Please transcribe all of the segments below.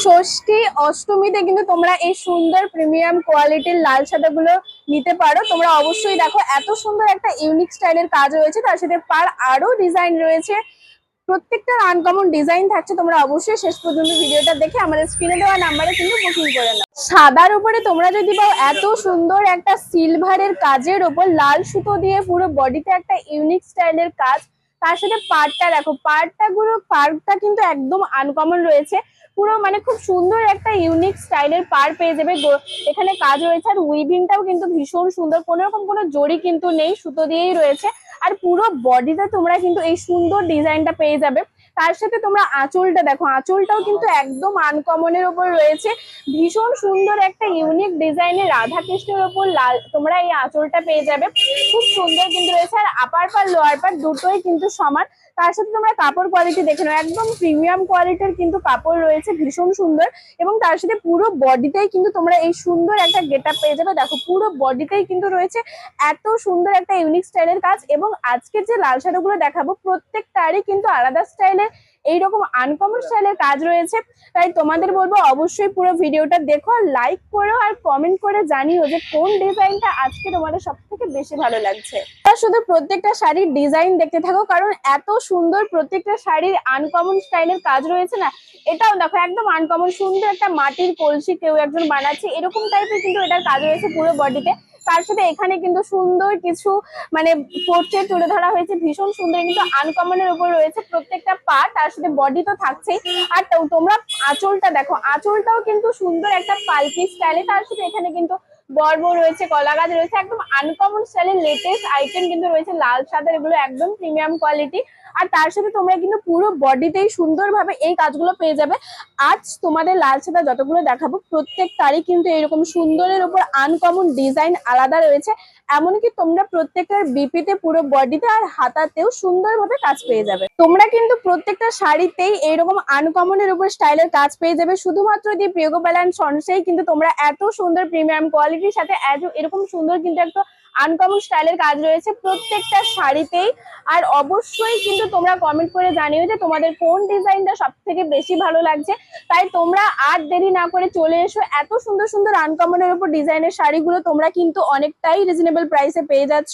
ষষ্ঠী অষ্টমীতে কিন্তু তোমরা এই সুন্দর প্রিমিয়াম কোয়ালিটির লাল সাদা গুলো নিতে পারো। তোমরা অবশ্যই দেখো এত সুন্দর একটা ইউনিক স্টাইলের কাজ রয়েছে, তার সাথে পার আরো ডিজাইন রয়েছে। প্রত্যেকটার আনকমন ডিজাইন থাকছে। তোমরা অবশ্যই শেষ পর্যন্ত ভিডিওটা দেখে আমাদের স্ক্রিনে দেওয়া নাম্বারে কিন্তু বুকিং করে নাও। সাদার উপরে তোমরা যদি পাও এত সুন্দর একটা সিলভারের কাজের ওপর লাল সুতো দিয়ে পুরো বডিতে একটা ইউনিক স্টাইলের কাজ, তার সাথে পাড়টা দেখো, পাড়টা কিন্তু একদম আনকমন রয়েছে। পুরো মানে খুব সুন্দর একটা ইউনিক স্টাইলের পাড় পেয়ে যাবে। এখানে কাজ রয়েছে আর উইভিংটাও কিন্তু ভীষণ সুন্দর, কোনো রকম কোনো জড়ি কিন্তু নেই, সুতো দিয়েই রয়েছে। আর পুরো বডিতে তোমরা কিন্তু এই সুন্দর ডিজাইনটা পেয়ে যাবে। তার সাথে তোমরা আঁচলটা দেখো, আঁচলটাও কিন্তু একদম আনকমনের উপর রয়েছে। ভীষণ সুন্দর একটা ইউনিক ডিজাইনের রাধা কৃষ্ণের উপর লাল তোমরা এই আঁচলটা পেয়ে যাবে। খুব সুন্দর কিন্তু রয়েছে। আর আপার পার লোয়ার পার দুটোই কিন্তু সমান। তার সাথে তোমরা কাপড় কোয়ালিটি দেখে নাও, একদম প্রিমিয়াম কোয়ালিটির কিন্তু কাপড় রয়েছে, ভীষণ সুন্দর। এবং তার সাথে পুরো বডিতেই কিন্তু তোমরা এই সুন্দর একটা গেটআপ পেয়ে যাবে। দেখো পুরো বডিতেই কিন্তু রয়েছে এত সুন্দর একটা ইউনিক স্টাইলের কাজ। এবং আজকের যে লাল শাড়িগুলো দেখাবো প্রত্যেকটারই কিন্তু আলাদা স্টাইলের এইরকম আনকমন স্টাইলের কাজ রয়েছে। তাই তোমাদের বলবো অবশ্যই পুরো ভিডিওটা দেখো, লাইক করো আর কমেন্ট করে জানিও যে কোন ডিজাইনটা আজকে তোমাদের সব থেকে বেশি ভালো লাগছে। শুধু প্রত্যেকটা শাড়ির ডিজাইন দেখতে থাকো, কারণ এত সুন্দর প্রত্যেকটা শাড়ির আনকমন স্টাইলের কাজ রয়েছে না। এটাও দেখো একদম আনকমন সুন্দর একটা মাটির কলসি কেউ একজন বানাচ্ছে, এরকম টাইপের কিন্তু এটার কাজ রয়েছে পুরো বডিতে। তার সাথে এখানে কিন্তু সুন্দর কিছু মানে পোর্ট্রেট তুলে ধরা হয়েছে, ভীষণ সুন্দর কিন্তু আনকমনের উপর রয়েছে প্রত্যেকটা পার্ট। তার সাথে বডি তো থাকছেই। আর তোমরা আঁচলটা দেখো, আঁচলটাও কিন্তু সুন্দর একটা পালকি স্টাইলে। তার সাথে এখানে কিন্তু বর্বর রয়েছে, কলা গাছ রয়েছে, একদম আনকমন স্টাইলের লেটেস্ট আইটেম কিন্তু রয়েছে লাল সাদা, এগুলো একদম প্রিমিয়াম কোয়ালিটি। আর তার সাথে তোমরা কিন্তু পুরো বডিতেই সুন্দরভাবে এই কাজগুলো পেয়ে যাবে। আজ তোমাদের লাল সাদা যতগুলো দেখাবো প্রত্যেকটারই কিন্তু এরকম সুন্দরের উপর আনকমন ডিজাইন আলাদা রয়েছে। এমনকি তোমরা প্রত্যেকটার বিপিতে পুরো বডিতে আর হাতাতেও সুন্দরভাবে কাজ পেয়ে যাবে। তোমরা কিন্তু প্রত্যেকটা শাড়িতেই এইরকম আনকমনের উপর স্টাইলের কাজ পেয়ে যাবে। শুধুমাত্র দি প্রিয়গোপাল এন্ড সন্সেই কিন্তু তোমরা এত সুন্দর প্রিমিয়াম কোয়ালিটির সাথে এরকম সুন্দর কিন্তু একটা আনকমন স্টাইলের কাজ রয়েছে প্রত্যেকটা শাড়িতেই। আর অবশ্যই কিন্তু তোমরা কমেন্ট করে জানিও যে তোমাদের কোন ডিজাইনটা সব থেকে বেশি ভালো লাগছে। তাই তোমরা আর দেরি না করে চলে এসো। এত সুন্দর সুন্দর আনকমনের উপর ডিজাইনের শাড়িগুলো তোমরা কিন্তু অনেকটাই রিজনেবল প্রাইসে পেয়ে যাচ্ছ।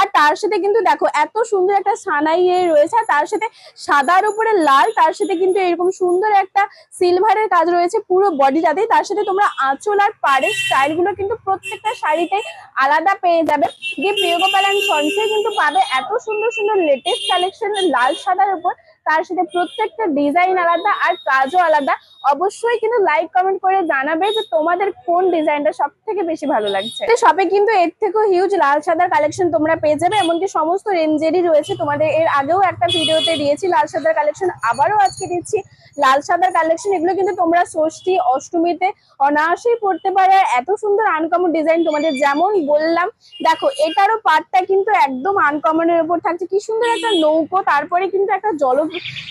আর তার সাথে কিন্তু দেখো এত সুন্দর একটা সানাই রয়েছে, তার সাথে সাদার উপরে লাল, তার সাথে কিন্তু এরকম সুন্দর একটা সিলভারের কাজ রয়েছে পুরো বডিটাতে। তার সাথে তোমরা আঁচল আর পাড়ের স্টাইলগুলো কিন্তু প্রত্যেকটা শাড়িতে আলাদা পেয়ে যাবে। যে প্রিয়গোপাল এন্ড সন্সে কিন্তু পাবে এত সুন্দর সুন্দর লেটেস্ট কালেকশন লাল সাদার উপর, তার সাথে প্রত্যেকটা ডিজাইন আলাদা আর কাজও আলাদা। অবশ্যই কিন্তু লাইক কমেন্ট করে জানাবে যে তোমাদের কোন ডিজাইনটা সব থেকে বেশি ভালো লাগছে। শপে কিন্তু এর থেকেও হিউজ লাল সাদার কালেকশন তোমরা পেয়ে যাবে, এমনকি সমস্ত রেঞ্জেরই রয়েছে। তোমাদের এর আগেও একটা ভিডিওতে দিয়েছি লাল সাদার কালেকশন, আবারও আজকে দিচ্ছি লাল সাদার কালেকশন। এগুলো কিন্তু তোমরা ষষ্ঠী অষ্টমীতে অনায়াসেই পড়তে পারে। আর এত সুন্দর আনকমন ডিজাইন তোমাদের যেমন বললাম, দেখো এটারও পার্টটা কিন্তু একদম আনকমনের উপর থাকছে। কি সুন্দর একটা নৌকো, তারপরে কিন্তু একটা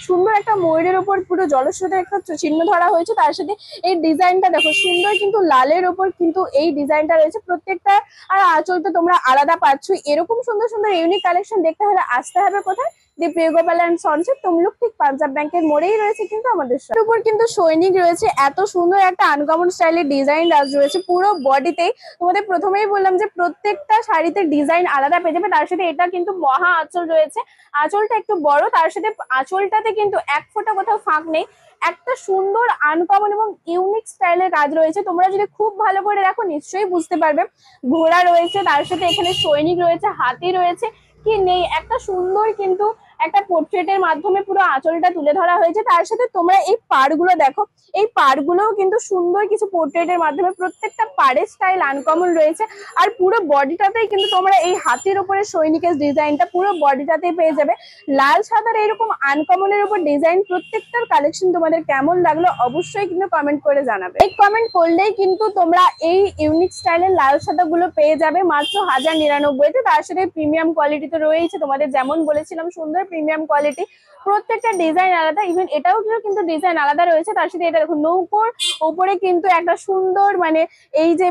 সুন্দর একটা ময়ূরের উপর পুরো জলস্রোতের একটা চিহ্ন ধরা হয়েছে। তার সাথে এই ডিজাইনটা দেখো সুন্দর কিন্তু লালের উপর কিন্তু এই ডিজাইনটা রয়েছে প্রত্যেকটা। আর আঁচলটা তোমরা আলাদা পাচ্ছ। এরকম সুন্দর সুন্দর ইউনিক কালেকশন দেখতে হলে আসতে হবে কোথায়? দি প্রিয়গোপাল এন্ড সন্সে, তমলুক ঠিক পাঞ্জাব ব্যাংকের মোড়েই রয়েছে কিন্তু আমাদের শপ। উপর কিন্তু সৈনিক রয়েছে, এত সুন্দর একটা আনকমন স্টাইলের ডিজাইন রয়েছে পুরো বডিতেই। তোমাদের প্রথমেই বললাম যে প্রত্যেকটা শাড়িতে ডিজাইন আলাদা পেয়ে যাবে। তার সাথে এটা কিন্তু মহা আঁচল রয়েছে, আঁচলটা একটু বড়, তার সাথে আঁচলটাতে কিন্তু এক ফোঁটা কোথাও ফাঁক নেই। একটা সুন্দর আনকমন এবং ইউনিক স্টাইলের কাজ রয়েছে। তোমরা যদি খুব ভালো করে দেখো নিশ্চয়ই বুঝতে পারবে। ঘোড়া রয়েছে, তার সাথে এখানে সৈনিক রয়েছে, হাতি রয়েছে, কি নেই একটা সুন্দর কিন্তু একটা পোর্ট্রেটের মাধ্যমে পুরো আঁচলটা তুলে ধরা হয়েছে। তার সাথে তোমরা এই পাড়গুলো দেখো, এই পাড়গুলোও কিন্তু সুন্দর কিছু পোর্ট্রেটের মাধ্যমে প্রত্যেকটা পাড়ের স্টাইল আনকমন রয়েছে। আর পুরো বডিটাতেই কিন্তু তোমরা এই হাতির উপরে সৈনিকের ডিজাইনটা পুরো বডিটাতেই পেয়ে যাবে। লাল সাদার এরকম আনকমনের উপর ডিজাইন প্রত্যেকটার কালেকশন তোমাদের কেমন লাগলো অবশ্যই কিন্তু কমেন্ট করে জানাবে। এই কমেন্ট করলেই কিন্তু তোমরা এই ইউনিক স্টাইলের লাল সাদা গুলো পেয়ে যাবে মাত্র 1099-তে। তার সাথে প্রিমিয়াম কোয়ালিটি তো রয়েছে, তোমাদের যেমন বলেছিলাম সুন্দর প্রিমিয়াম কোয়ালিটি, প্রত্যেকটা ডিজাইন আলাদা। ইভেন এটাও কিন্তু ডিজাইন আলাদা রয়েছে। তার সাথে এটা দেখো নৌকোর উপরে কিন্তু একটা সুন্দর মানে এই যে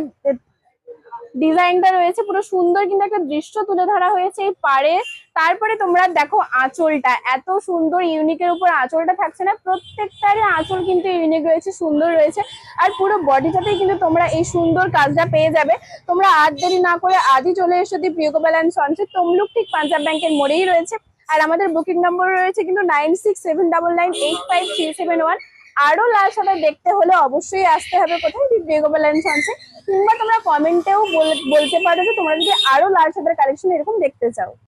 ডিজাইনটা রয়েছে পুরো সুন্দর, কিন্তু একটা দৃশ্য তুলে ধরা হয়েছে এই পাড়ে। তারপরে তোমরা দেখো আঁচলটা এত সুন্দর, ইউনিকের উপর আঁচলটা থাকছে না, প্রত্যেকটারই আঁচল কিন্তু ইউনিক রয়েছে, সুন্দর রয়েছে। আর পুরো বডিটাতেই কিন্তু তোমরা এই সুন্দর কাজটা পেয়ে যাবে। তোমরা আর দেরি না করে আজই চলে এসো দি প্রিয় গোপাল অ্যান্ড সন্সের, তমলুক ঠিক পাঞ্জাব ব্যাংকের মোড়েই রয়েছে। আর আমাদের বুকিং নম্বর রয়েছে কিন্তু 9679985371। আরো লাল সাদা দেখতে হলে অবশ্যই আসতে হবে কোথায়, দি প্রিয় গোপাল অ্যান্ড সন্সে। কিংবা তোমরা কমেন্টেও বলতে পারো যে তোমরা যদি আরো লাল সাদার কালেকশন এরকম দেখতে চাও।